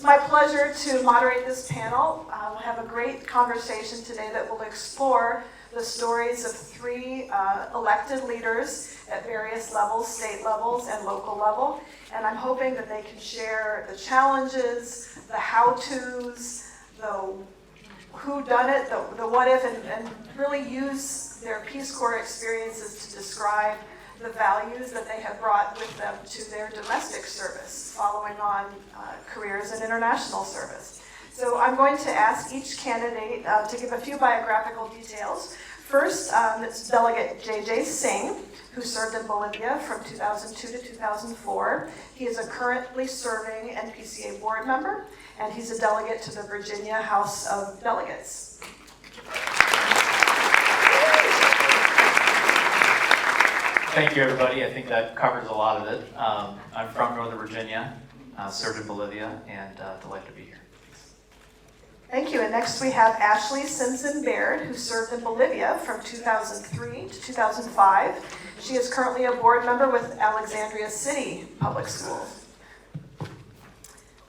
It's my pleasure to moderate this panel. We'll have a great conversation today that will explore the stories of three elected leaders at various levels, state levels and local level. And I'm hoping that they can share the challenges, the how-tos, the who-done-it, the what-if, and really use their Peace Corps experiences to describe the values that they have brought with them to their domestic service, following on careers in international service. So I'm going to ask each candidate to give a few biographical details. First, it's Delegate J.J. Singh, who served in Bolivia from 2002 to 2004. He is a currently serving NPCA board member, and he's a delegate to the Virginia House of Delegates. Thank you, everybody. I think that covers a lot of it. I'm from Northern Virginia, served in Bolivia, and delighted to be here. Thank you. And next we have Ashley Simpson-Baird, who served in Bolivia from 2003 to 2005. She is currently a board member with Alexandria City Public Schools.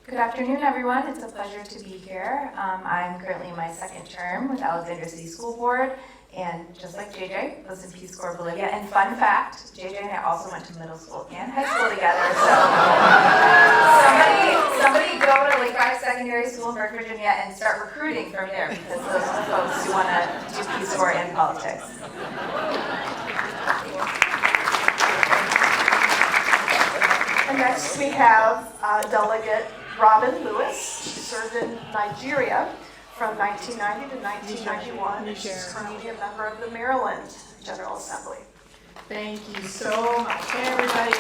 Good afternoon, everyone. It's a pleasure to be here. I'm currently in my second term with Alexandria City School Board, and just like JJ, was in Peace Corps Bolivia. And fun fact, JJ and I also went to middle school and high school together. So somebody go to Lake Drive Secondary School in Burke, Virginia, and start recruiting from there, because those are the folks who want to do Peace Corps and politics. And next we have Delegate Robin Lewis. She served in Nigeria from 1990 to 1991, and she's currently a member of the Maryland General Assembly. Thank you so much. Hey, everybody.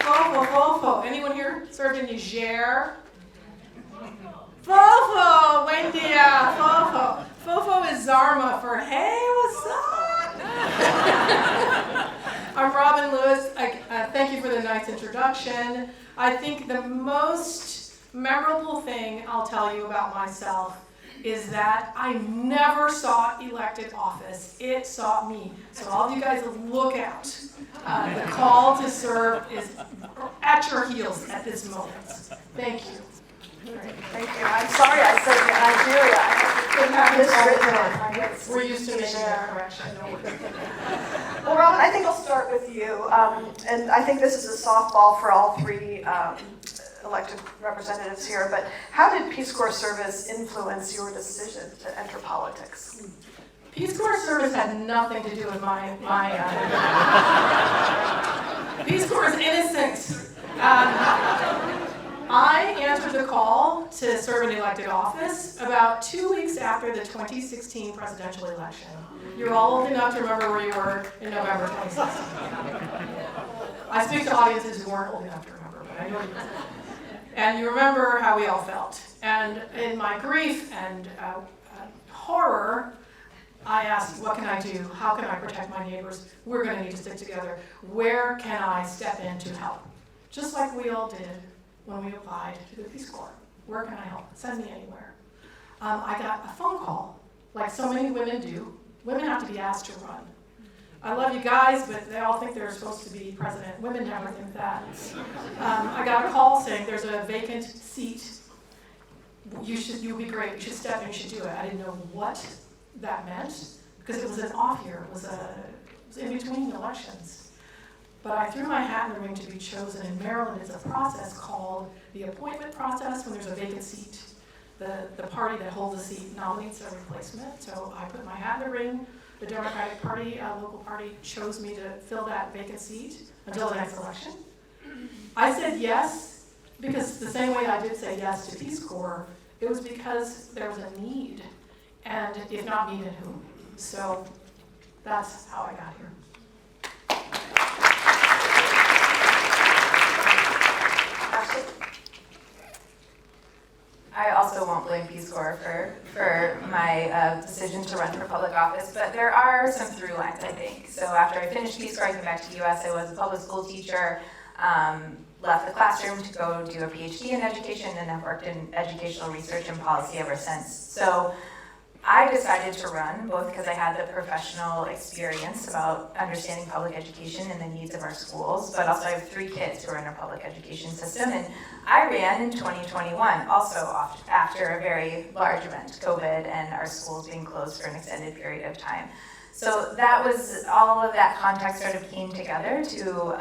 Fofo. Anyone here served in Niger? Fofo, buen dia. Fofo. Fofo is Zarma for hey, what's up? I'm Robin Lewis. Thank you for the nice introduction. I think the most memorable thing I'll tell you about myself is that I never sought elected office. It sought me. So all of you guys look out. The call to serve is at your heels at this moment. Thank you. Great, thank you. I'm sorry I said Nigeria. I couldn't have this written. We're used to making that correction. Well, Robin, I think I'll start with you. And I think this is a softball for all three elected representatives here, but how did Peace Corps service influence your decision to enter politics? Peace Corps service had nothing to do with my Peace Corps is innocent. I answered the call to serve an elected office about 2 weeks after the 2016 presidential election. You're all old enough to remember where you were in November 2016. I speak to audiences who weren't old enough to remember, but I know you. And you remember how we all felt. And in my grief and horror, I asked, what can I do? How can I protect my neighbors? We're going to need to stick together. Where can I step in to help? Just like we all did when we applied to the Peace Corps. Where can I help? Send me anywhere. I got a phone call, like so many women do. Women have to be asked to run. I love you guys, but they all think they're supposed to be president. Women never think that. I got a call saying there's a vacant seat. You'll be great. You should step in. You should do it. I didn't know what that meant because it was an off year. It was in between elections. But I threw my hat in the ring to be chosen. In Maryland, it's a process called the appointment process when there's a vacant seat. The party that holds the seat nominates a replacement. So I put my hat in the ring. The Democratic Party, local party, chose me to fill that vacant seat until the next election. I said yes, because the same way I did say yes to Peace Corps, it was because there was a need, and if not me, then who? So that's how I got here. I also won't blame Peace Corps for my decision to run for public office, but there are some through lines, I think. So after I finished Peace Corps, I came back to the US. I was a public school teacher, left the classroom to go do a PhD in education, and have worked in educational research and policy ever since. So I decided to run, both because I had the professional experience about understanding public education and the needs of our schools, but also I have 3 kids who are in our public education system, and I ran in 2021, also after a very large event, COVID, and our schools being closed for an extended period of time. So that was, all of that context sort of came together to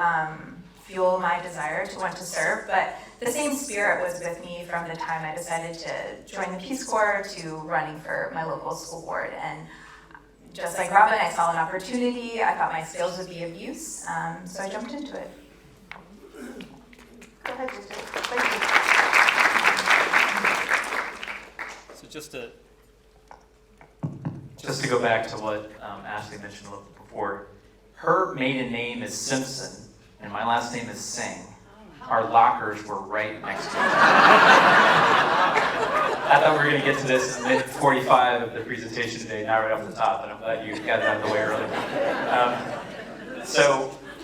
fuel my desire to want to serve, but the same spirit was with me from the time I decided to join the Peace Corps to running for my local school board. And just like Robin, I saw an opportunity. I thought my skills would be of use, so I jumped into it. Go ahead, JJ. Thank you. So just to go back to what Ashley mentioned a little bit before, her maiden name is Simpson, and my last name is Singh. Our lockers were right next to each other. I thought we were going to get to this in minute 45 of the presentation today, not right off the top, and I'm glad you got it out of the way early.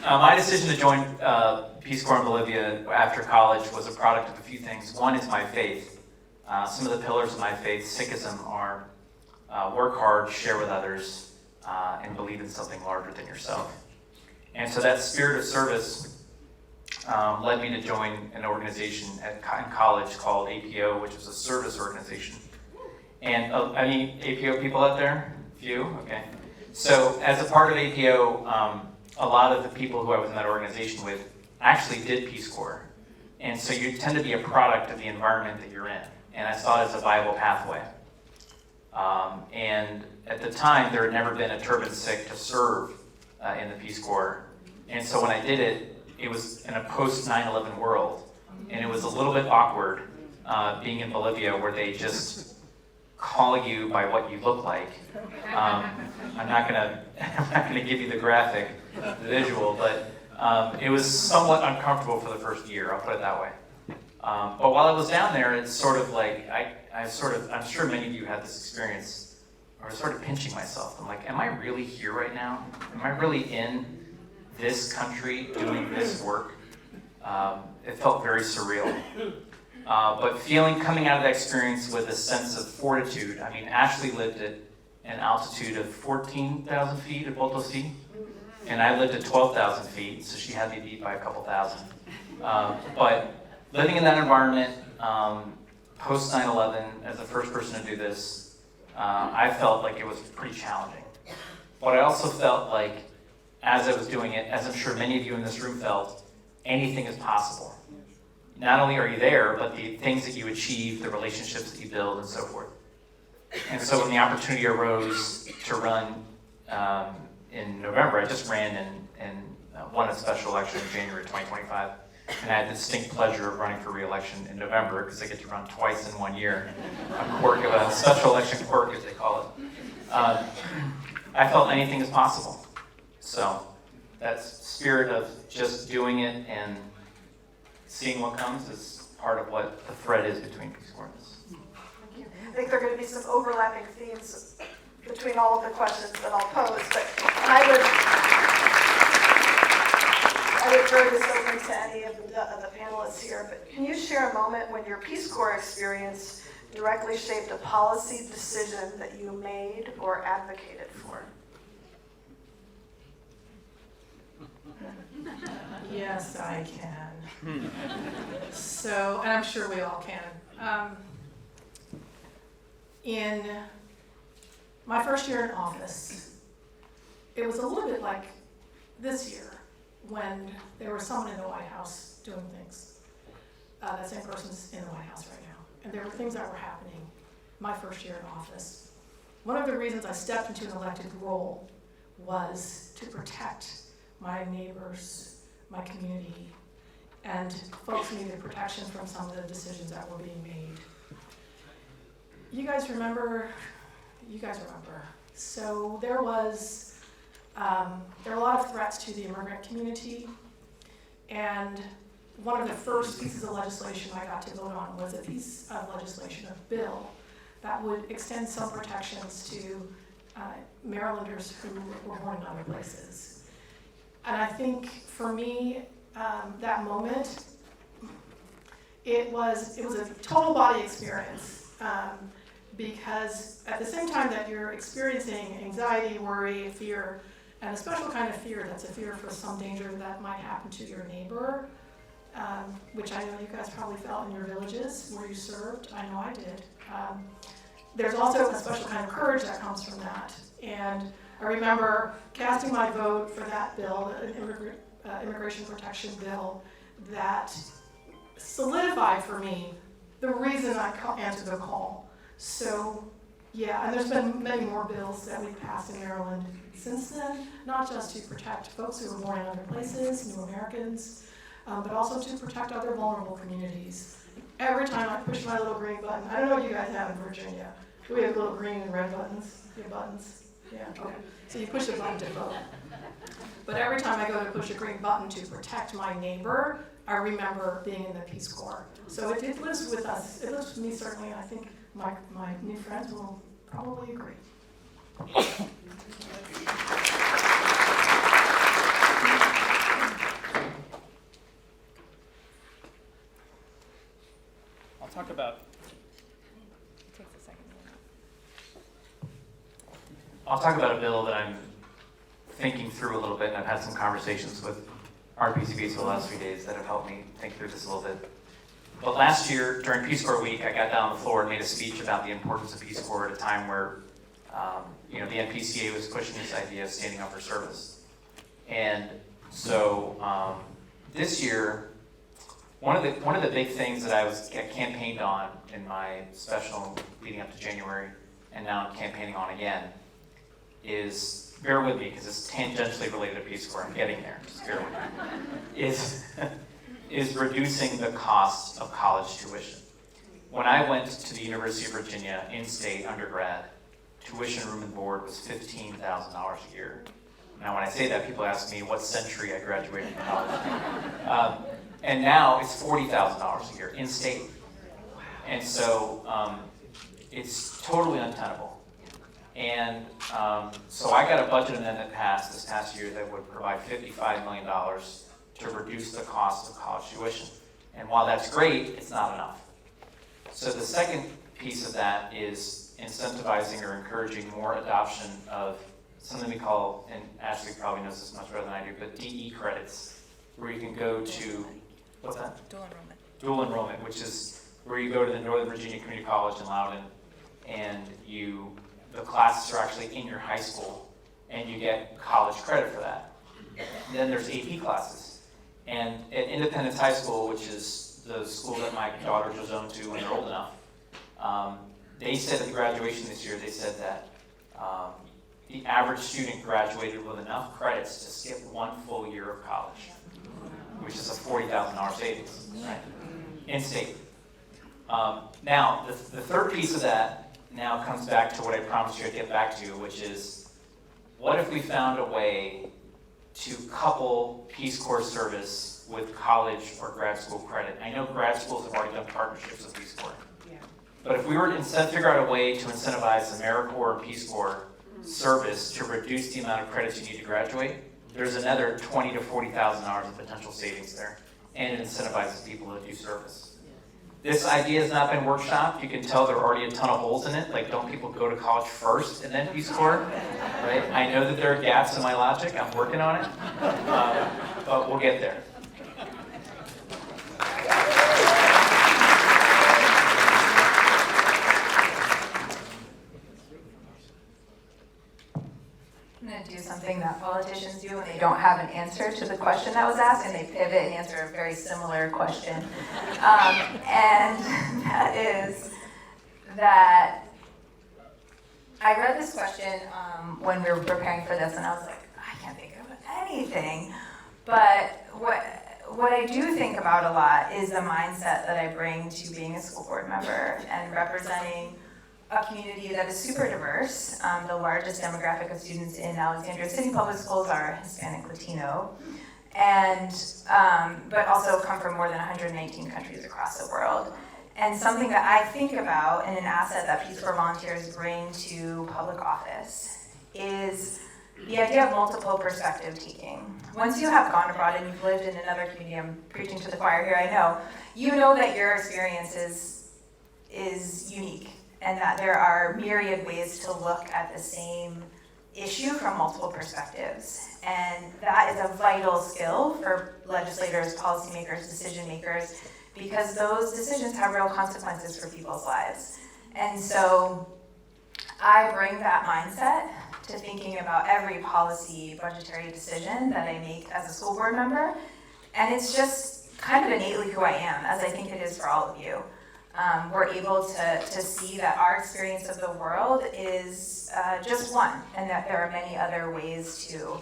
My decision to join Peace Corps in Bolivia after college was a product of a few things. One is my faith. Some of the pillars of my faith, Sikhism, are work hard, share with others, and believe in something larger than yourself. And so that spirit of service led me to join an organization in college called APO, which was a service organization. And any APO people out there? A few? Okay. So as a part of APO, a lot of the people who I was in that organization with actually did Peace Corps. And so you tend to be a product of the environment that you're in. And I saw it as a viable pathway. And at the time, there had never been a turban Sikh to serve in the Peace Corps. And so when I did it, it was in a post 9/11 world, and it was a little bit awkward being in Bolivia where they just call you by what you look like. I'm not gonna give you the graphic, the visual, but it was somewhat uncomfortable for the first year. I'll put it that way. But while I was down there, it's sort of like I'm sure many of you had this experience. I was sort of pinching myself. I'm like, am I really here right now? Am I really in this country doing this work? It felt very surreal. But coming out of that experience with a sense of fortitude. I mean, Ashley lived at an altitude of 14,000 feet at Potosi, and I lived at 12,000 feet, so she had me beat by a couple thousand. But living in that environment, post 9/11, as the first person to do this, I felt like it was pretty challenging. But I also felt like, as I was doing it, as I'm sure many of you in this room felt, anything is possible. Not only are you there, but the things that you achieve, the relationships that you build, and so forth. And so when the opportunity arose to run in November, I just ran and won a special election in January 2025. And I had the distinct pleasure of running for re-election in November because I get to run twice in 1 year. A special election quirk, as they call it. I felt anything is possible. So that spirit of just doing it and seeing what comes is part of what the thread is between Peace Corps. Thank you. I think there are going to be some overlapping themes between all of the questions that I'll pose, but I would throw this open to any of the panelists here, but can you share a moment when your Peace Corps experience directly shaped a policy decision that you made or advocated for? Yes, I can. So, and I'm sure we all can. In my first year in office, it was a little bit like this year when there was someone in the White House doing things. That same person's in the White House right now. And there were things that were happening my first year in office. One of the reasons I stepped into an elected role was to protect my neighbors, my community, and folks needed protection from some of the decisions that were being made. You guys remember. So there were a lot of threats to the immigrant community, and one of the first pieces of legislation I got to vote on was a piece of legislation, a bill, that would extend some protections to Marylanders who were born in other places. And I think for me, that moment, it was a total body experience. because at the same time that you're experiencing anxiety, worry, fear, and a special kind of fear that's a fear for some danger that might happen to your neighbor, which I know you guys probably felt in your villages where you served. I know I did. There's also a special kind of courage that comes from that. And I remember casting my vote for that bill, an immigration protection bill, that solidified for me the reason I answered the call. So, yeah, and there's been many more bills that we've passed in Maryland since then, not just to protect folks who were born in other places, new Americans, but also to protect other vulnerable communities. Every time I push my little green button, I don't know what you guys have in Virginia. Do we have little green and red buttons? Do you have buttons? Yeah, okay. So you push the button to vote. But every time I go to push a green button to protect my neighbor, I remember being in the Peace Corps. So it lives with us. It lives with me certainly, and I think my new friends will probably agree. I'll talk about a bill that I'm thinking through a little bit, and I've had some conversations with RPCVs for the last few days that have helped me think through this a little bit. But last year, during Peace Corps Week, I got down on the floor and made a speech about the importance of Peace Corps at a time where, the NPCA was pushing this idea of standing up for service. And so this year, one of the big things that I campaigned on in my special leading up to January, and now I'm campaigning on again, is, bear with me because it's tangentially related to Peace Corps, I'm getting there, just bear with me, is reducing the cost of college tuition. When I went to the University of Virginia in-state undergrad, tuition, room, and board was $15,000 a year. Now when I say that, people ask me what century I graduated from college. And now it's $40,000 a year in-state. And so it's totally untenable. And so I got a budget amendment passed this past year that would provide $55 million to reduce the cost of college tuition. And while that's great, it's not enough. So the second piece of that is incentivizing or encouraging more adoption of something we call, and Ashley probably knows this much better than I do, but DE credits, where you can go to, what's that? Dual enrollment. Dual enrollment, which is where you go to the Northern Virginia Community College in Loudoun, and the classes are actually in your high school, and you get college credit for that. Then there's AP classes. And at Independence High School, which is the school that my daughters are zoned to when they're old enough, they said at the graduation this year, they said that the average student graduated with enough credits to skip one full year of college, which is a $40,000 savings, right? In-state. Now, the third piece of that now comes back to what I promised you I'd get back to, which is, what if we found a way to couple Peace Corps service with college or grad school credit? I know grad schools have already done partnerships with Peace Corps. Yeah. But if we were to figure out a way to incentivize AmeriCorps and Peace Corps service to reduce the amount of credits you need to graduate, there's another $20,000 to $40,000 of potential savings there, and it incentivizes people to do service. This idea has not been workshopped. You can tell there are already a ton of holes in it. Like, don't people go to college first and then Peace Corps? Right? I know that there are gaps in my logic. I'm working on it, but we'll get there. I'm going to do something that politicians do when they don't have an answer to the question that was asked, and they pivot and answer a very similar question. And that is that I read this question when we were preparing for this, and I was like, I can't think of anything. But what I do think about a lot is the mindset that I bring to being a school board member and representing a community that is super diverse. The largest demographic of students in Alexandria City Public Schools are Hispanic Latino, and but also come from more than 119 countries across the world. And something that I think about, and an asset that Peace Corps volunteers bring to public office, is the idea of multiple perspective taking. Once you have gone abroad and you've lived in another community, I'm preaching to the choir here, I know, you know that your experience is unique. and that there are myriad ways to look at the same issue from multiple perspectives. And that is a vital skill for legislators, policymakers, decision makers, because those decisions have real consequences for people's lives. And so I bring that mindset to thinking about every policy, budgetary decision that I make as a school board member. And it's just kind of innately who I am, as I think it is for all of you. We're able to see that our experience of the world is just one, and that there are many other ways to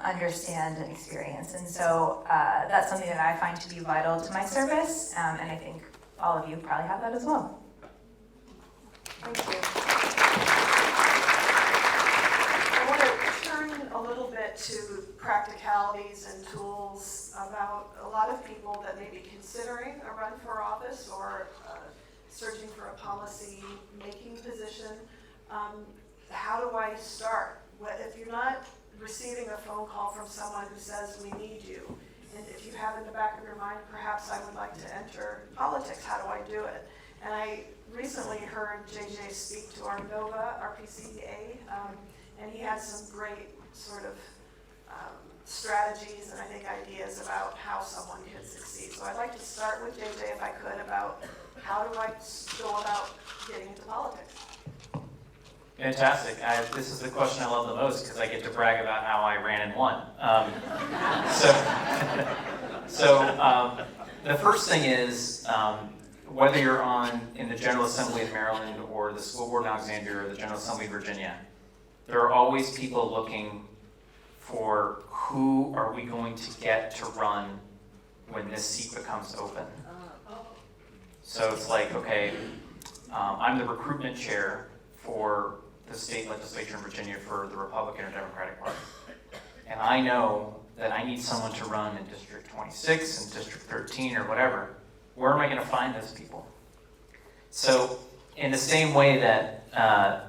understand and experience. And so that's something that I find to be vital to my service, and I think all of you probably have that as well. Thank you. I want to turn a little bit to practicalities and tools about a lot of people that may be considering a run for office or searching for a policy-making position. How do I start? If you're not receiving a phone call from someone who says, we need you, and if you have in the back of your mind, perhaps I would like to enter politics, how do I do it? And I recently heard JJ speak to our NOVA, RPCVA, and he had some great sort of strategies and I think ideas about how someone can succeed. So I'd like to start with JJ, if I could, about how do I go about getting into politics? Fantastic. This is the question I love the most because I get to brag about how I ran and won. The first thing is, whether you're in the General Assembly of Maryland or the School Board in Alexandria or the General Assembly of Virginia, there are always people looking for who are we going to get to run when this seat becomes open. So it's like, okay, I'm the recruitment chair for the state legislature in Virginia for the Republican or Democratic Party. And I know that I need someone to run in District 26 and District 13 or whatever. Where am I going to find those people? So in the same way that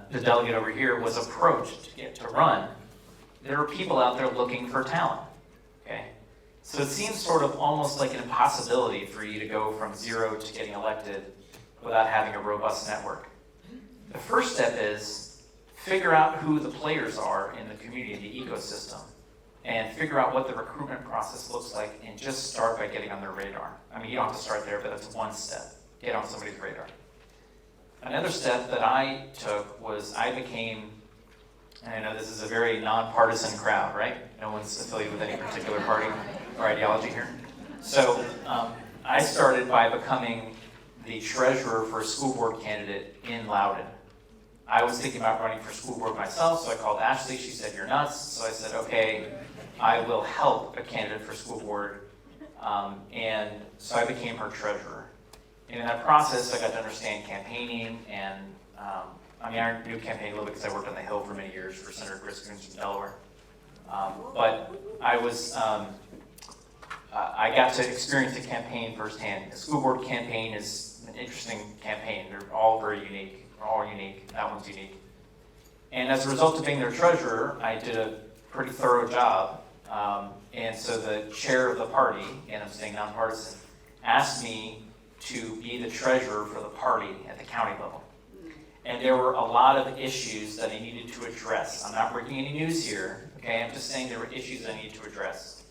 the delegate over here was approached to get to run, there are people out there looking for talent, okay? So it seems sort of almost like an impossibility for you to go from zero to getting elected without having a robust network. The first step is figure out who the players are in the community, the ecosystem, and figure out what the recruitment process looks like and just start by getting on their radar. I mean, you don't have to start there, but that's one step. Get on somebody's radar. Another step that I took was I became, and I know this is a very nonpartisan crowd, right? No one's affiliated with any particular party or ideology here. So I started by becoming the treasurer for a school board candidate in Loudoun. I was thinking about running for school board myself, so I called Ashley. She said, you're nuts. So I said, okay, I will help a candidate for school board. And so I became her treasurer. And in that process, I got to understand campaigning and I knew campaigning a little bit because I worked on the Hill for many years for Senator Chris Coons from Delaware. But I was, I got to experience the campaign firsthand. The school board campaign is an interesting campaign. They're all very unique. They're all unique. That one's unique. And as a result of being their treasurer, I did a pretty thorough job. And so the chair of the party, and I'm staying nonpartisan, asked me to be the treasurer for the party at the county level. And there were a lot of issues that I needed to address. I'm not breaking any news here, okay? I'm just saying there were issues I needed to address.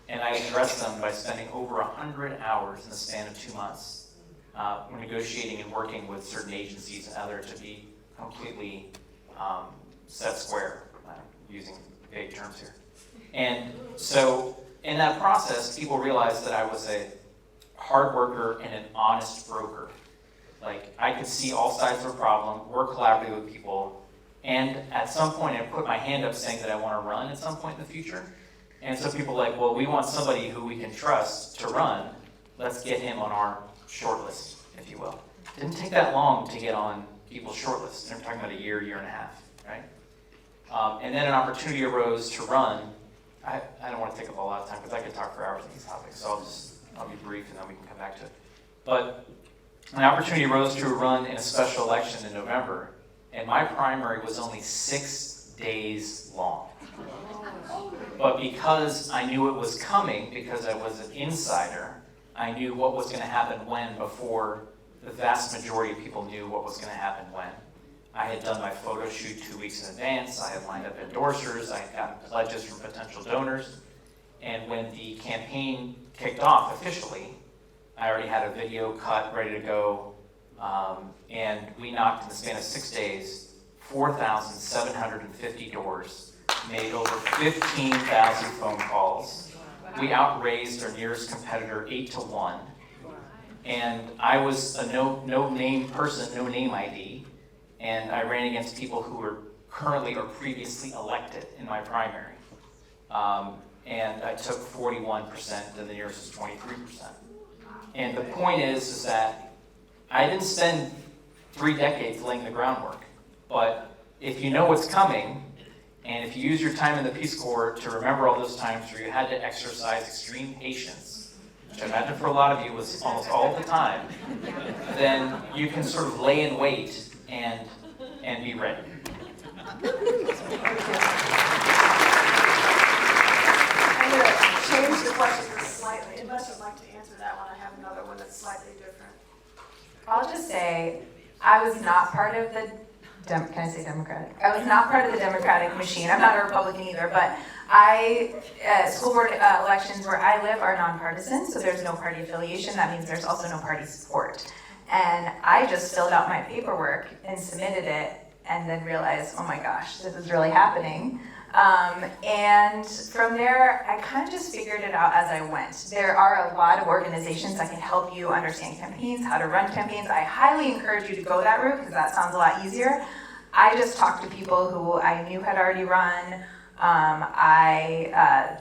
And I addressed them by spending over 100 hours in the span of 2 months negotiating and working with certain agencies and others to be completely set square, using vague terms here. And so in that process, people realized that I was a hard worker and an honest broker. Like, I could see all sides of a problem, work collaboratively with people, and at some point I put my hand up saying that I want to run at some point in the future. And so people were like, well, we want somebody who we can trust to run. Let's get him on our short list, if you will. It didn't take that long to get on people's short list. I'm talking about a year and a half, right? And then an opportunity arose to run. I don't want to take up a lot of time because I could talk for hours on these topics, so I'll be brief and then we can come back to it. But an opportunity arose to run in a special election in November, and my primary was only 6 days long. But because I knew it was coming, because I was an insider, I knew what was going to happen when before the vast majority of people knew what was going to happen when. I had done my photo shoot 2 weeks in advance. I had lined up endorsers. I had gotten pledges from potential donors. And when the campaign kicked off officially, I already had a video cut, ready to go. And we knocked in the span of 6 days, 4,750 doors, made over 15,000 phone calls. We outraised our nearest competitor 8-1. And I was a no-name person, no name ID. And I ran against people who were currently or previously elected in my primary. And I took 41%, and the nearest was 23%. And the point is that I didn't spend 3 decades laying the groundwork. But if you know what's coming, and if you use your time in the Peace Corps to remember all those times where you had to exercise extreme patience, which I imagine for a lot of you was almost all the time, then you can sort of lay in wait and be ready. I'm going to change the question slightly, unless you'd like to answer that one. I have another one that's slightly different. I'll just say, I was not part of the, can I say Democratic? I was not part of the Democratic machine. I'm not a Republican either, but school board elections where I live are nonpartisan, so there's no party affiliation. That means there's also no party support. And I just filled out my paperwork and submitted it and then realized, oh my gosh, this is really happening. And from there, I kind of just figured it out as I went. There are a lot of organizations that can help you understand campaigns, how to run campaigns. I highly encourage you to go that route because that sounds a lot easier. I just talked to people who I knew had already run. I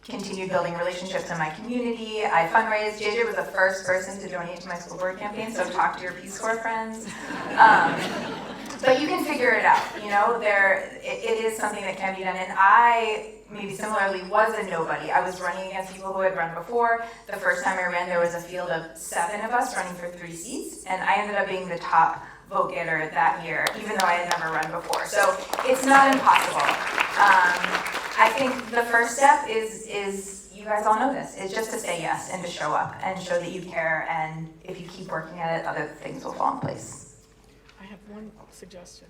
continued building relationships in my community. I fundraised. JJ was the first person to donate to my school board campaign, so talk to your Peace Corps friends. But you can figure it out, you know, it is something that can be done. And I, maybe similarly, was a nobody. I was running against people who had run before. The first time I ran, there was a field of 7 of us running for 3 seats, and I ended up being the top vote getter that year, even though I had never run before. So it's not impossible. I think the first step is, you guys all know this, is just to say yes and to show up and show that you care, and if you keep working at it, other things will fall in place. I have one suggestion.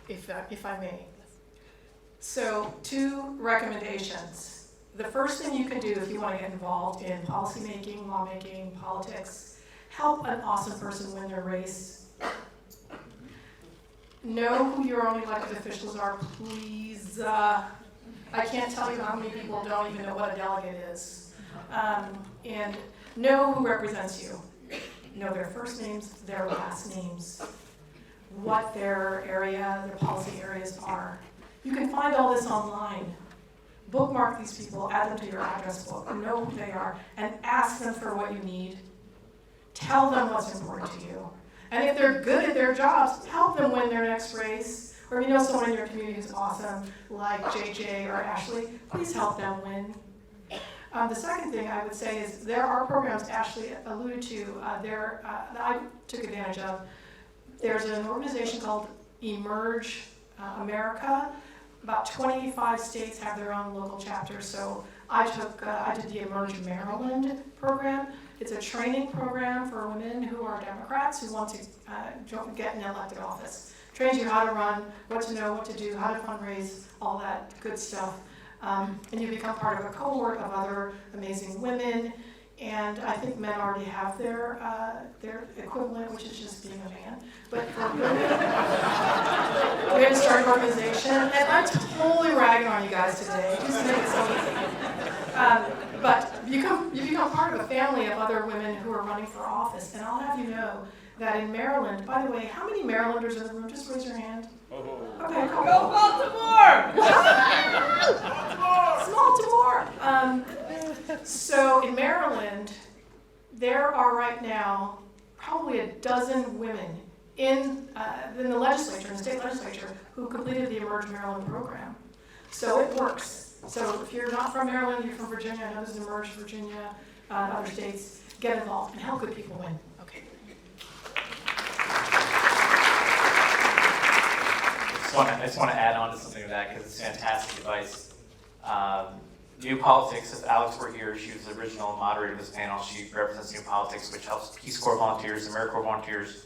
If I may. So 2 recommendations. The first thing you can do if you want to get involved in policymaking, lawmaking, politics, help an awesome person win their race. Know who your own elected officials are, please. I can't tell you how many people don't even know what a delegate is. And know who represents you. Know their first names, their last names, what their area, their policy areas are. You can find all this online. Bookmark these people, add them to your address book, know who they are, and ask them for what you need. Tell them what's important to you. And if they're good at their jobs, help them win their next race. Or if you know someone in your community who's awesome, like JJ or Ashley, please help them win. The second thing I would say is there are programs Ashley alluded to that I took advantage of. There's an organization called Emerge America. About 25 states have their own local chapters. So I did the Emerge Maryland program. It's a training program for women who are Democrats who want to get in elected office. Trains you how to run, what to know, what to do, how to fundraise, all that good stuff. And you become part of a cohort of other amazing women. And I think men already have their equivalent, which is just being a man. But for women, we're going to start an organization. And I'm totally ragging on you guys today. Just to make it so easy. But you become part of a family of other women who are running for office. And I'll have you know that in Maryland, by the way, how many Marylanders in the room? Just raise your hand. Okay, cool. Go Baltimore! Baltimore! So in Maryland, there are right now probably a dozen women in the legislature, in the state legislature, who completed the Emerge Maryland program. So it works. So if you're not from Maryland, you're from Virginia, I know there's Emerge Virginia, other states, get involved and help good people win. Okay. I just want to add on to something of that because it's fantastic advice. New Politics, if Alex were here, she was the original moderator of this panel. She represents New Politics, which helps Peace Corps volunteers, AmeriCorps volunteers,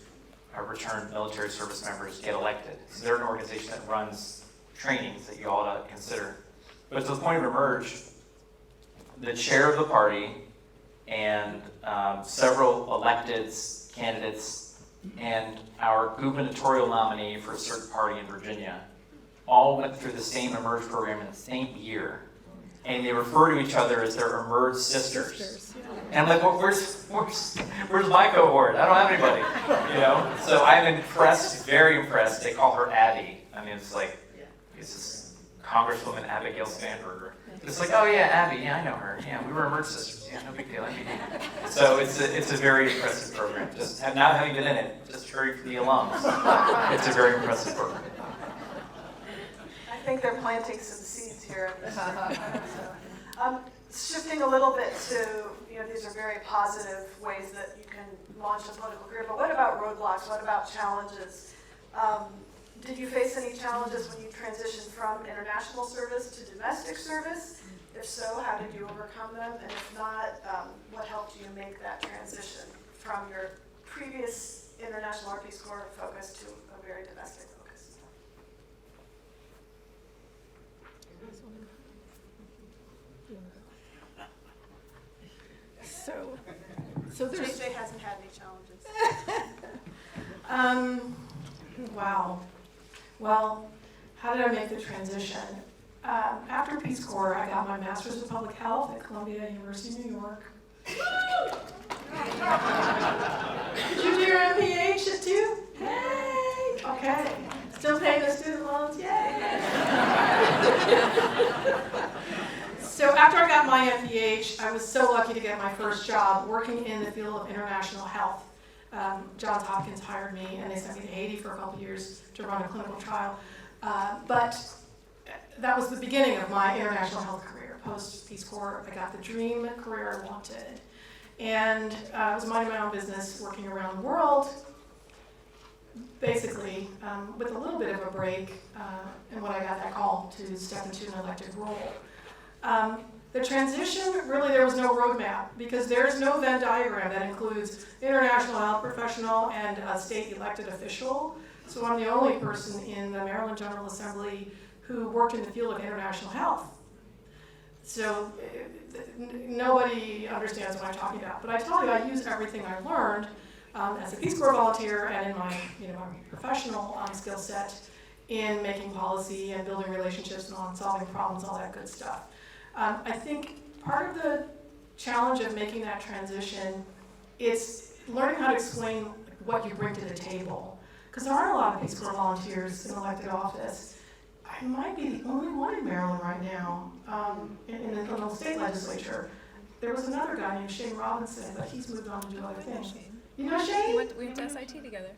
returned military service members get elected. So they're an organization that runs trainings that you all ought to consider. But to the point of Emerge, the chair of the party and several elected candidates and our gubernatorial nominee for a certain party in Virginia all went through the same Emerge program in the same year. And they refer to each other as their Emerge sisters. And I'm like, well, where's my cohort? I don't have anybody, you know? So I'm impressed, very impressed. They call her Abby. I mean, it's like, this is Congresswoman Abigail Spanberger. It's like, oh yeah, Abby, yeah, I know her. Yeah, we were Emerge sisters. Yeah, no big deal. So it's a very impressive program. Just not having been in it, just hearing from the alums. It's a very impressive program. I think they're planting some seeds here. Shifting a little bit to, these are very positive ways that you can launch a political career, but what about roadblocks? What about challenges? Did you face any challenges when you transitioned from international service to domestic service? If so, how did you overcome them? And if not, what helped you make that transition from your previous international or Peace Corps focus to a very domestic focus? So there's JJ hasn't had any challenges. Wow. Well, how did I make the transition? After Peace Corps, I got my Master's of Public Health at Columbia University, New York. Did you do your MPH at too? Hey! Okay. Still paying the student loans? Yay! So after I got my MPH, I was so lucky to get my first job working in the field of international health. Johns Hopkins hired me, and they sent me to Haiti for a couple years to run a clinical trial. But that was the beginning of my international health career. Post Peace Corps, I got the dream career I wanted. And I was minding my own business, working around the world, basically with a little bit of a break, and when I got that call to step into an elected role. The transition, really there was no roadmap because there's no Venn diagram that includes international health professional and a state elected official. So I'm the only person in the Maryland General Assembly who worked in the field of international health. So nobody understands what I'm talking about. But I tell you, I use everything I learned as a Peace Corps volunteer and in my, my professional skill set in making policy and building relationships and on solving problems, all that good stuff. I think part of the challenge of making that transition is learning how to explain what you bring to the table. Because there aren't a lot of Peace Corps volunteers in elected office. I might be the only one in Maryland right now in the state legislature. There was another guy named Shane Robinson, but he's moved on to do other things. You know Shane? We went to SIT together.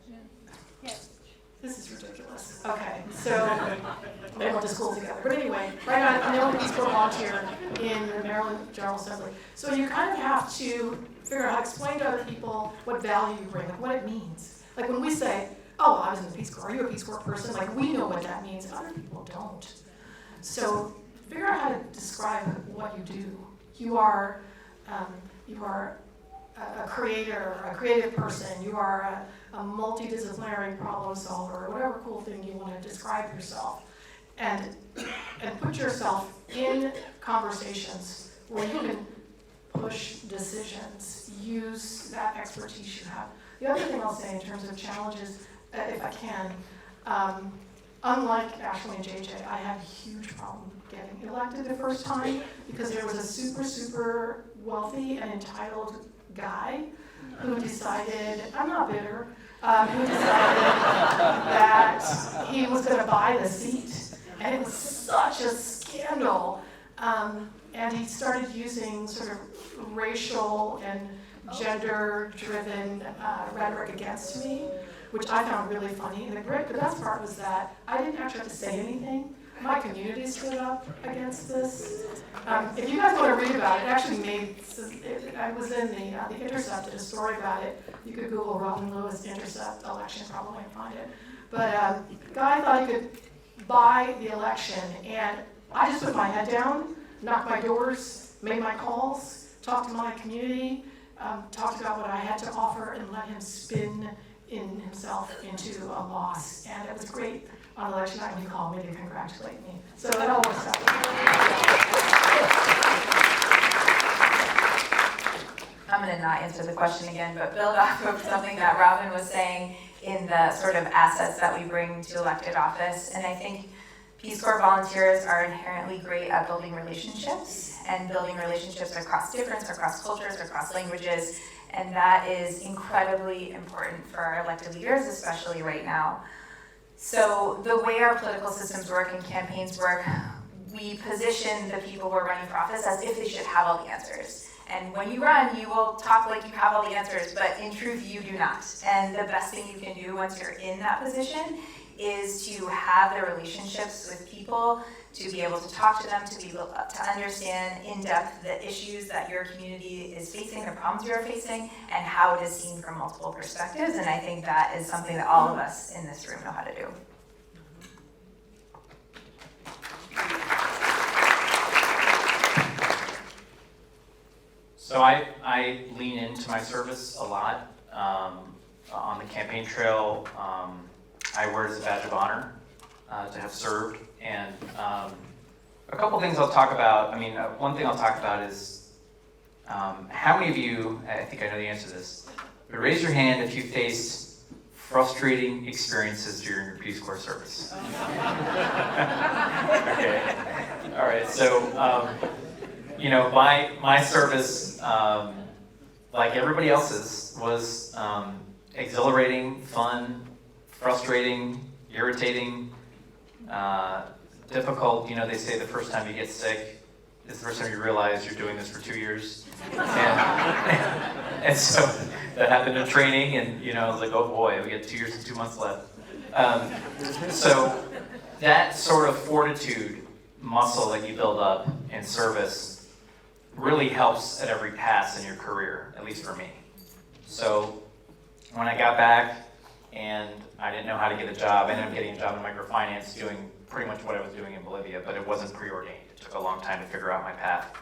Yeah. This is ridiculous. Okay, so they went to school together. But anyway, right now I'm the only Peace Corps volunteer in the Maryland General Assembly. So you kind of have to figure out how to explain to other people what value you bring, like what it means. Like when we say, oh, I was in the Peace Corps, are you a Peace Corps person? Like we know what that means, other people don't. So figure out how to describe what you do. You are a creator, a creative person. You are a multidisciplinary problem solver, or whatever cool thing you want to describe yourself. And put yourself in conversations where you can push decisions, use that expertise you have. The other thing I'll say in terms of challenges, if I can, unlike Ashley and JJ, I had a huge problem getting elected the first time because there was a super, super wealthy and entitled guy who decided, I'm not bitter, who decided that he was going to buy the seat. And it was such a scandal. And he started using sort of racial and gender-driven rhetoric against me, which I found really funny. And the best part was that I didn't actually have to say anything. My community stood up against this. If you guys want to read about it, it actually I was in the Intercept, did a story about it. You could Google Robin Lewis Intercept election, probably find it. But Guy thought he could buy the election, and I just put my head down knocked my doors, made my calls, talked to my community, talked about what I had to offer, and let him spin in himself into a loss. And it was great on election night when he called me to congratulate me. So it all works out. I'm going to not answer the question again, but build off of something that Robin was saying in the sort of assets that we bring to elected office. And I think Peace Corps volunteers are inherently great at building relationships and building relationships across difference, across cultures, across languages. And that is incredibly important for our elected leaders, especially right now. So the way our political systems work and campaigns work, we position the people who are running for office as if they should have all the answers. And when you run, you will talk like you have all the answers, but in truth, you do not. And the best thing you can do once you're in that position is to have the relationships with people, to be able to talk to them, to understand in depth the issues that your community is facing, the problems you're facing, and how it is seen from multiple perspectives. And I think that is something that all of us in this room know how to do. So I lean into my service a lot. On the campaign trail, I wear it as a badge of honor to have served. And a couple things I'll talk about. I mean, one thing I'll talk about is how many of you, I think I know the answer to this, but raise your hand if you faced frustrating experiences during your Peace Corps service. Okay. All right. So, you know, my service, like everybody else's, was exhilarating, fun, frustrating, irritating, difficult. You know, they say the first time you get sick is the first time you realize you're doing this for 2 years. And so that happened in training, and, you know, I was like, oh boy, we get 2 years and 2 months left. So that sort of fortitude muscle that you build up in service really helps at every pass in your career, at least for me. So when I got back and I didn't know how to get a job, I ended up getting a job in microfinance doing pretty much what I was doing in Bolivia, but it wasn't preordained. It took a long time to figure out my path.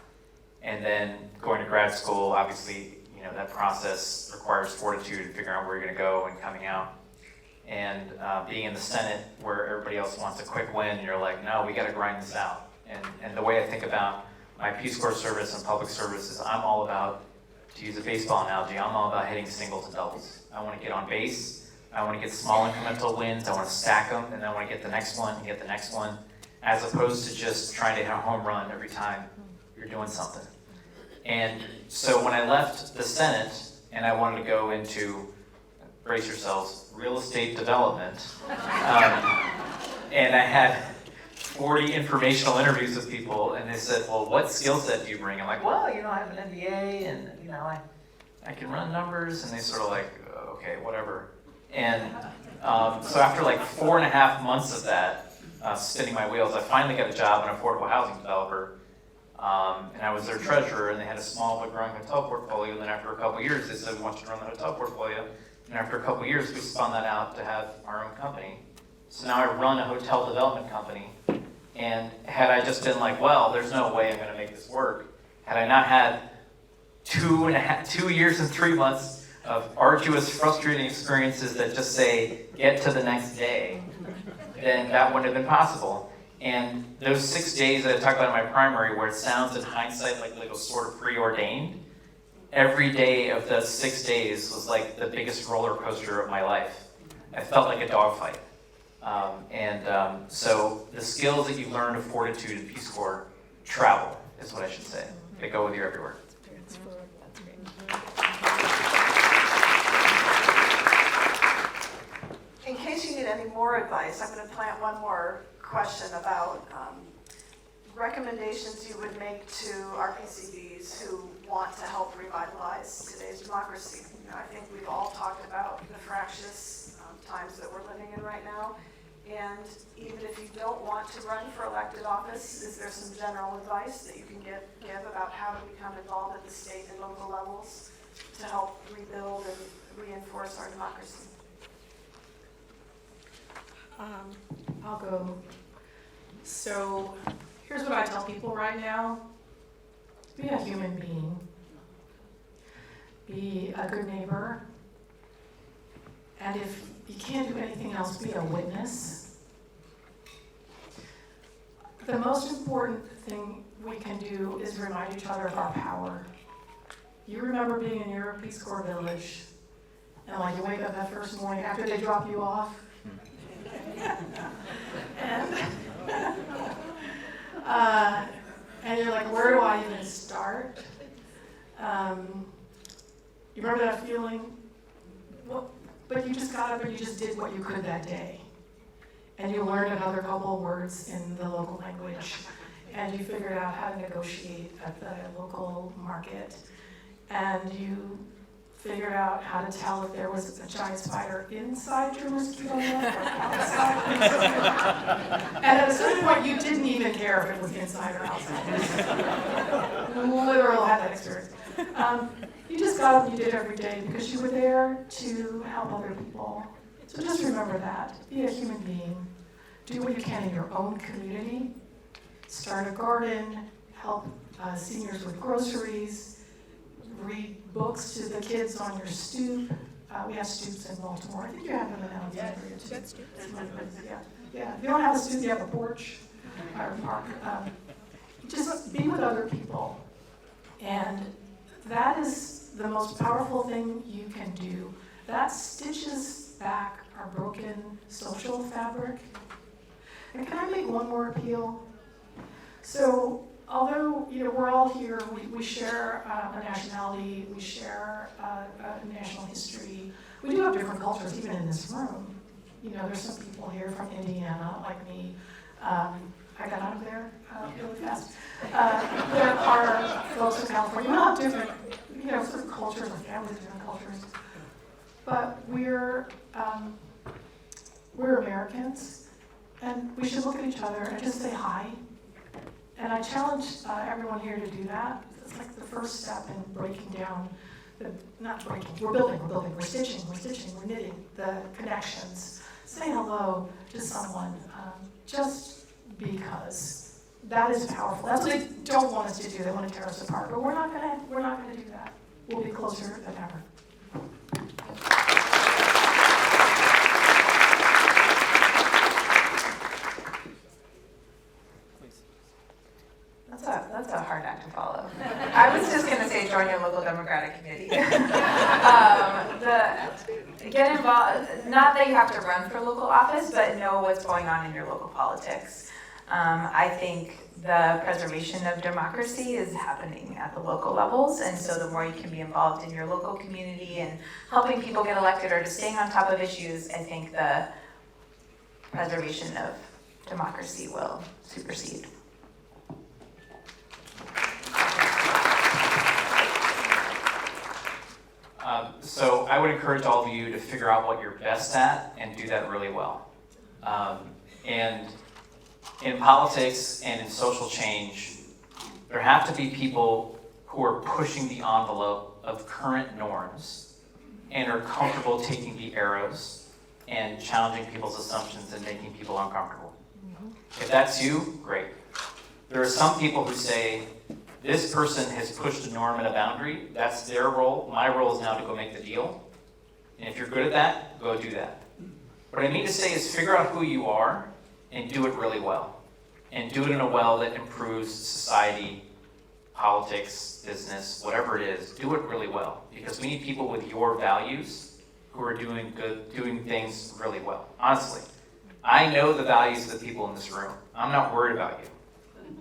And then going to grad school, obviously, you know, that process requires fortitude and figuring out where you're going to go and coming out. And being in the Senate where everybody else wants a quick win, and you're like, no, we got to grind this out. And the way I think about my Peace Corps service and public service is I'm all about, to use a baseball analogy, I'm all about hitting singles and doubles. I want to get on base. I want to get small incremental wins. I want to stack them, and then I want to get the next one and get the next one, as opposed to just trying to hit a home run every time you're doing something. And so when I left the Senate and I wanted to go into, brace yourselves, real estate development, and I had 40 informational interviews with people, and they said, well, what skill set do you bring? I'm like, well, you know, I have an MBA, and, you know, I can run numbers, and they sort of like, okay, whatever. And so after like 4.5 months of that, spinning my wheels, I finally got a job in an affordable housing developer, and I was their treasurer, and they had a small but growing hotel portfolio, and then after a couple of years, they said, we want you to run the hotel portfolio, and after a couple of years, we spun that out to have our own company. So now I run a hotel development company, and had I just been like, well, there's no way I'm going to make this work, had I not had 2 years and 3 months of arduous, frustrating experiences that just say, get to the next day, then that wouldn't have been possible. And those 6 days that I talked about in my primary, where it sounds in hindsight like it was sort of preordained, every day of those 6 days was like the biggest roller coaster of my life. I felt like a dogfight. So the skills that you learn of fortitude in Peace Corps, travel is what I should say. They go with you everywhere. In case you need any more advice, I'm going to plant one more question about recommendations you would make to RPCVs who want to help revitalize today's democracy. You know, I think we've all talked about the fractious times that we're living in right now. And even if you don't want to run for elected office, is there some general advice that you can give about how to become involved at the state and local levels to help rebuild and reinforce our democracy? I'll go. So here's what I tell people right now. Be a human being. Be a good neighbor. And if you can't do anything else, be a witness. The most important thing we can do is remind each other of our power. You remember being in your Peace Corps village, and like you wake up that first morning after they drop you off, and you're like, where do I even start? You remember that feeling? Well, but you just got up and you just did what you could that day. And you learned another couple of words in the local language. And you figured out how to negotiate at the local market. And you figured out how to tell if there was a giant spider inside your mosquito net or outside. And at a certain point, you didn't even care if it was inside or outside. Literal had that experience. You just got up and you did it every day because you were there to help other people. So just remember that. Be a human being. Do what you can in your own community. Start a garden. Help seniors with groceries. Read books to the kids on your stoop. We have stoops in Baltimore. I think you have them in Alexandria too. That's stoops. Yeah. If you don't have a stoop, you have a porch or a park. Just be with other people. And that is the most powerful thing you can do. That stitches back our broken social fabric. And can I make one more appeal? So, although we're all here, we share a nationality, we share a national history. We do have different cultures, even in this room. There's some people here from Indiana, like me. I got out of there really fast. There are folks from California. We all have different, sort of cultures, and families, different cultures. But we're Americans, and we should look at each other and just say hi. And I challenge everyone here to do that. It's like the first step in breaking down, not breaking, we're building, we're stitching, we're knitting the connections. Say hello to someone, just because that is powerful. That's what they don't want us to do. They want to tear us apart, but we're not gonna do that. We'll be closer than ever. That's a hard act to follow. I was just going to say join your local Democratic committee. Get involved, not that you have to run for local office, but know what's going on in your local politics. I think the preservation of democracy is happening at the local levels, and so the more you can be involved in your local community and helping people get elected or just staying on top of issues, I think the preservation of democracy will supersede. So I would encourage all of you to figure out what you're best at and do that really well. And in politics and in social change, there have to be people who are pushing the envelope of current norms and are comfortable taking the arrows and challenging people's assumptions and making people uncomfortable. If that's you, great. There are some people who say, this person has pushed a norm and a boundary, that's their role. My role is now to go make the deal. And if you're good at that, go do that. What I mean to say is figure out who you are and do it really well. And do it in a way that improves society, politics, business, whatever it is. Do it really well. Because we need people with your values who are doing things really well. Honestly, I know the values of the people in this room. I'm not worried about you.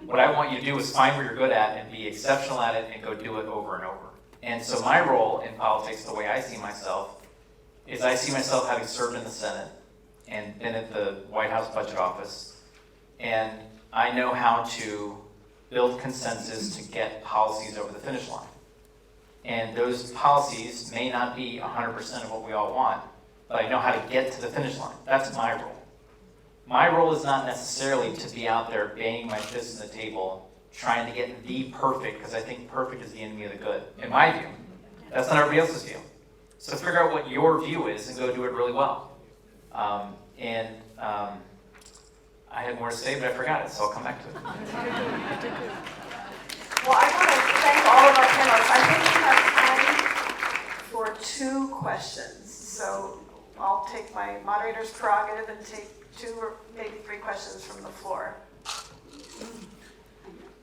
What I want you to do is find what you're good at and be exceptional at it and go do it over and over. And so my role in politics, the way I see myself, is I see myself having served in the Senate and been at the White House Budget Office. And I know how to build consensus to get policies over the finish line. And those policies may not be 100% of what we all want, but I know how to get to the finish line. That's my role. My role is not necessarily to be out there banging my fists on the table, trying to get the perfect, because I think perfect is the enemy of the good, in my view. That's not everybody else's view. So figure out what your view is and go do it really well. I had more to say, but I forgot it, so I'll come back to it. Well, I want to thank all of our panelists. I think we have time for 2 questions. So I'll take my moderator's prerogative and take 2 or maybe 3 questions from the floor.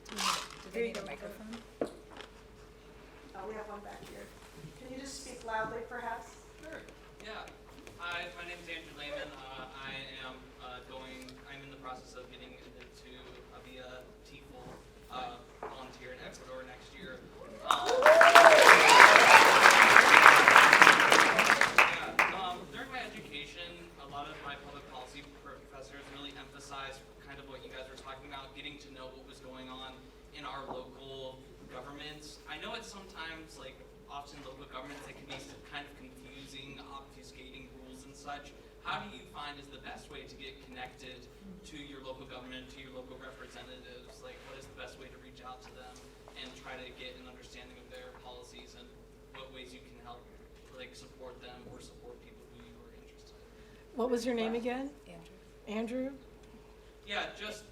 Do they need a microphone? We have one back here. Can you just speak loudly, perhaps? Sure. Yeah. Hi, my name is Andrew Lehman. I'm in the process of getting into be a TEFL volunteer in Ecuador next year. During my education, a lot of my public policy professors really emphasized kind of what you guys were talking about, getting to know what was going on in our local governments. I know it's sometimes, like, often local governments, it can be kind of confusing, obfuscating rules and such. How do you find is the best way to get connected to your local government, to your local representatives? Like, what is the best way to reach out to them and try to get an understanding of their policies and what ways you can help, like, support them or support people who you are interested in? What was your name again? Andrew. Andrew? Yeah, just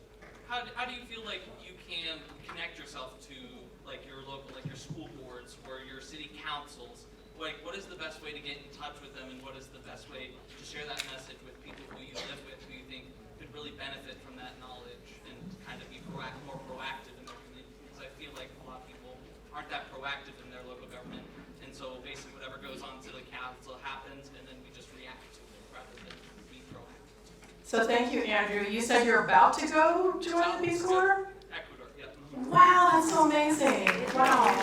how do you feel like you can connect yourself to, like, your local, like your school boards or your city councils? Like, what is the best way to get in touch with them, and what is the best way to share that message with people who you live with, who you think could really benefit from that knowledge and kind of be more proactive in their community? Because I feel like a lot of people aren't that proactive in their local government, and so basically whatever goes on to the council happens, and then we just react to it rather than be proactive. So thank you, Andrew. You said you're about to go join the Peace Corps? Ecuador, yeah. Wow, that's so amazing. Wow.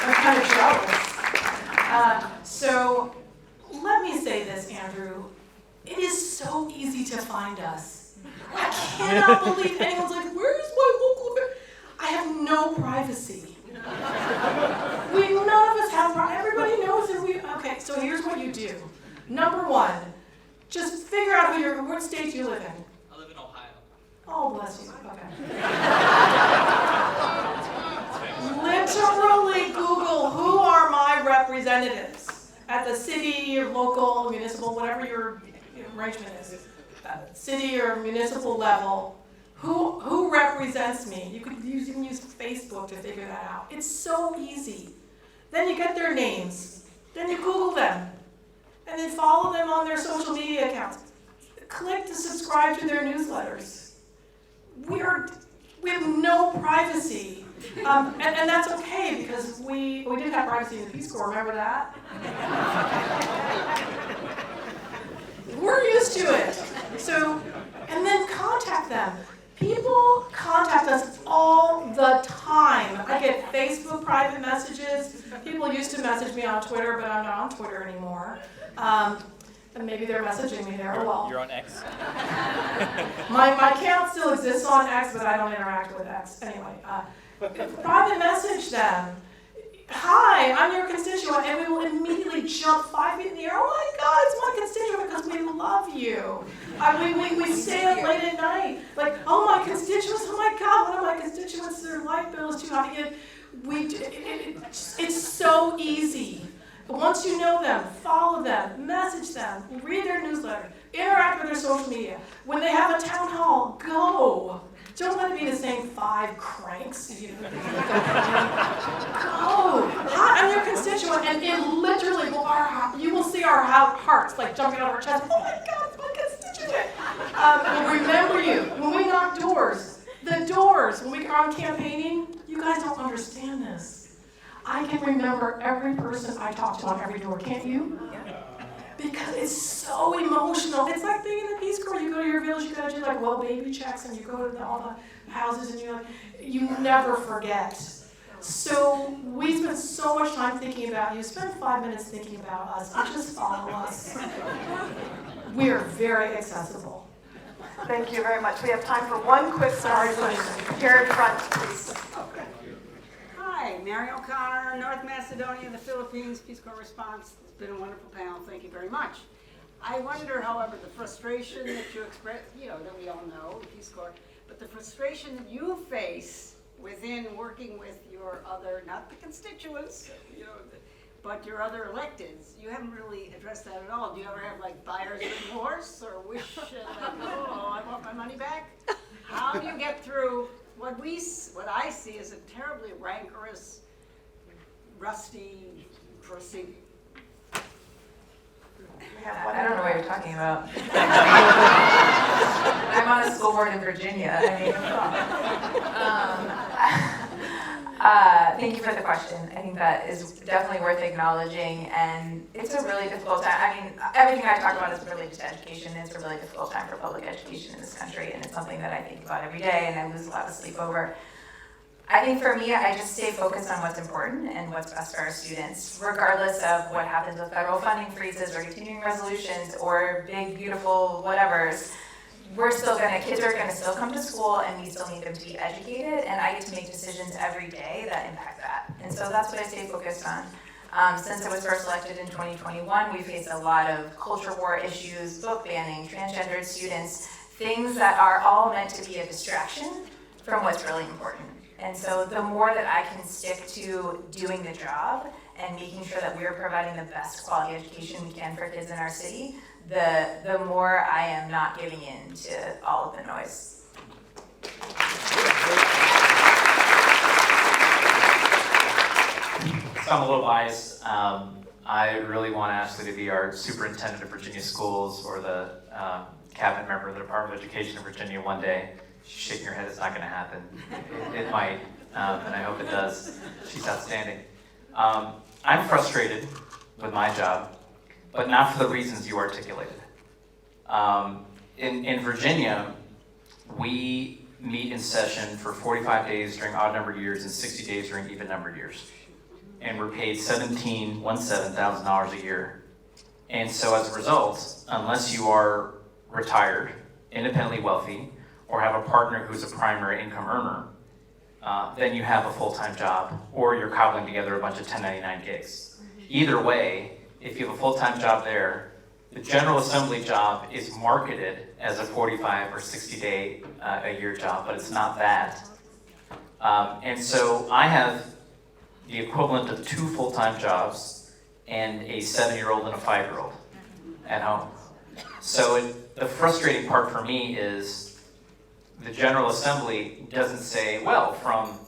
I'm kind of jealous. So let me say this, Andrew. It is so easy to find us. I cannot believe anyone's like, where's my local? I have no privacy. None of us have privacy. Everybody knows that we. Okay, so here's what you do. Number 1, just figure out what state you live in. I live in Ohio. Oh, bless you. Okay. Literally Google who are my representatives at the city or local, municipal, whatever your arrangement is, city or municipal level. Who represents me? You can use Facebook to figure that out. It's so easy. Then you get their names. Then you Google them. And then follow them on their social media accounts. Click to subscribe to their newsletters. We have no privacy. And that's okay, because we did have privacy in the Peace Corps, remember that? We're used to it. So, and then contact them. People contact us all the time. I get Facebook private messages. People used to message me on Twitter, but I'm not on Twitter anymore. And maybe they're messaging me there. You're on X. My account still exists on X, but I don't interact with X. Anyway, private message them. Hi, I'm your constituent, and we will immediately jump 5 feet in the air. Oh my God, it's my constituent, because we love you. We stay up late at night. Like, oh, my constituents, oh my God, one of my constituents, their light bill is too high. It's so easy. Once you know them, follow them, message them, read their newsletter, interact with their social media. When they have a town hall, go. Don't let it be the same 5 cranks. Go. Hi, I'm your constituent, and it literally you will see our hearts like jumping out of our chest. Oh my God, it's my constituent. We'll remember you. When we knock doors, when we are campaigning, you guys don't understand this. I can remember every person I talk to on every door, can't you? Because it's so emotional. It's like being in the Peace Corps. You go to your village, you gotta do like well baby checks, and you go to all the houses, and you never forget. So we spend so much time thinking about you. Spend 5 minutes thinking about us. Just follow us. We are very accessible. Thank you very much. We have time for one quick summary question. Here in front, please. Hi, Mary O'Connor, North Macedonia, the Philippines, Peace Corps response. It's been a wonderful panel. Thank you very much. I wonder, however, the frustration that you express, that we all know, the Peace Corps, but the frustration that you face within working with your other, not the constituents, but your other electeds. You haven't really addressed that at all. Do you ever have like buyer's remorse or wish, I want my money back? How do you get through what I see is a terribly rancorous, rusty proceeding. I don't know what you're talking about. I'm on a school board in Virginia. I mean, thank you for the question. I think that is definitely worth acknowledging, and it's a really difficult time. I mean, everything I talk about is related to education. It's a really difficult time for public education in this country, and it's something that I think about every day, and I lose a lot of sleep over. I think for me, I just stay focused on what's important and what's best for our students, regardless of what happens with federal funding freezes or continuing resolutions or big, beautiful whatevers. Kids are gonna still come to school, and we still need them to be educated, and I get to make decisions every day that impact that. And so that's what I stay focused on. Since I was first elected in 2021, we faced a lot of culture war issues, book banning, transgendered students, things that are all meant to be a distraction from what's really important. And so the more that I can stick to doing the job and making sure that we're providing the best quality education we can for kids in our city, the more I am not giving in to all of the noise. So I'm a little biased. I really want Ashley to be our superintendent of Virginia schools or the cabinet member of the Department of Education in Virginia one day. She's shaking her head, it's not going to happen. It might, and I hope it does. She's outstanding. I'm frustrated with my job, but not for the reasons you articulated. In Virginia, we meet in session for 45 days during odd-numbered years and 60 days during even-numbered years. And we're paid $17,000 a year. And so as a result, unless you are retired, independently wealthy, or have a partner who's a primary income earner, then you have a full-time job, or you're cobbling together a bunch of 1099 gigs. Either way, if you have a full-time job there, the General Assembly job is marketed as a 45 or 60-day a year job, but it's not that. And so I have the equivalent of 2 full-time jobs and a 7-year-old and a 5-year-old at home. So the frustrating part for me is the General Assembly doesn't say, well, from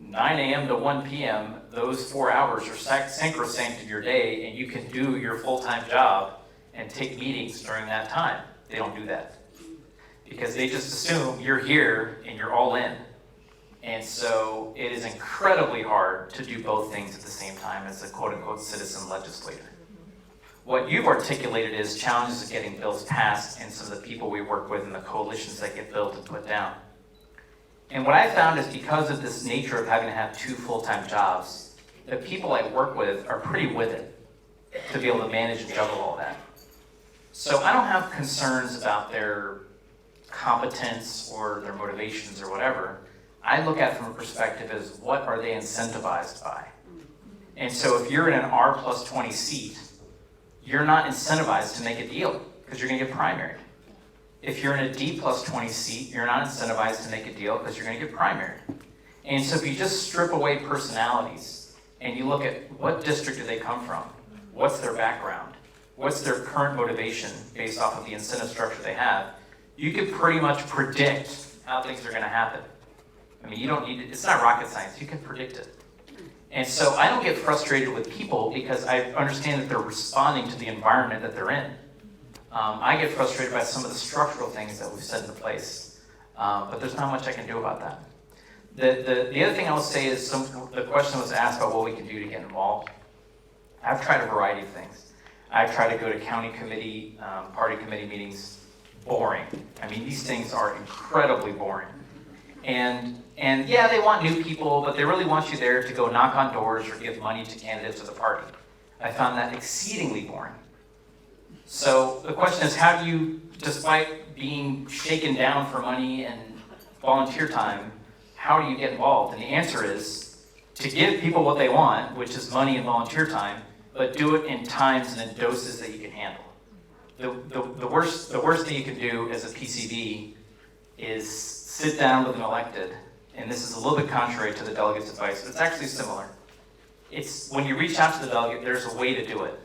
9 a.m. to 1 p.m., those 4 hours are sacrosanct in your day, and you can do your full-time job and take meetings during that time. They don't do that because they just assume you're here and you're all in. And so it is incredibly hard to do both things at the same time as a quote-unquote citizen legislator. What you've articulated is challenges of getting bills passed and some of the people we work with and the coalitions that get built and put down. And what I found is because of this nature of having to have 2 full-time jobs, the people I work with are pretty with it to be able to manage and juggle all that. So I don't have concerns about their competence or their motivations or whatever. I look at it from a perspective as what are they incentivized by? And so if you're in an R plus 20 seat, you're not incentivized to make a deal because you're going to get primaried. If you're in a D plus 20 seat, you're not incentivized to make a deal because you're going to get primaried. And so if you just strip away personalities and you look at what district do they come from, what's their background, what's their current motivation based off of the incentive structure they have, you can pretty much predict how things are going to happen. I mean, you don't need it. It's not rocket science. You can predict it. And so I don't get frustrated with people because I understand that they're responding to the environment that they're in. I get frustrated by some of the structural things that we've set into place, but there's not much I can do about that. The other thing I will say is the question was asked about what we can do to get involved. I've tried a variety of things. I've tried to go to county committee, party committee meetings. Boring. I mean, these things are incredibly boring. And yeah, they want new people, but they really want you there to go knock on doors or give money to candidates of the party. I found that exceedingly boring. So the question is, how do you, despite being shaken down for money and volunteer time, how do you get involved? And the answer is to give people what they want, which is money and volunteer time, but do it in times and in doses that you can handle. The worst thing you can do as a PCV is sit down with an elected, and this is a little bit contrary to the delegate's advice, but it's actually similar. It's when you reach out to the delegate, there's a way to do it.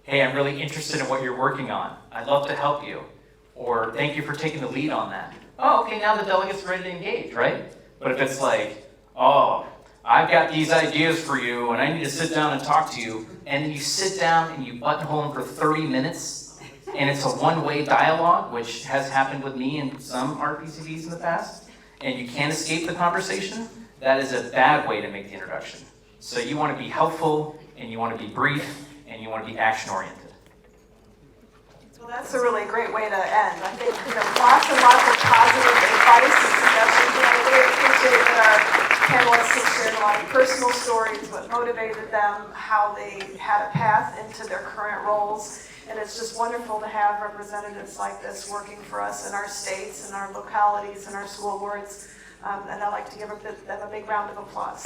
Hey, I'm really interested in what you're working on. I'd love to help you. Or thank you for taking the lead on that. Oh, okay, now the delegate's ready to engage, right? But if it's like, oh, I've got these ideas for you and I need to sit down and talk to you, and you sit down and you buttonhole them for 30 minutes, and it's a one-way dialogue, which has happened with me and some RPCVs in the past, and you can't escape the conversation, that is a bad way to make the introduction. So you want to be helpful, and you want to be brief, and you want to be action-oriented. Well, that's a really great way to end. I think, lots and lots of positive advice and suggestions. I really appreciate that our panelists have shared a lot of personal stories, what motivated them, how they had a path into their current roles. And it's just wonderful to have representatives like this working for us in our states and our localities and our school boards. And I'd like to give them a big round of applause.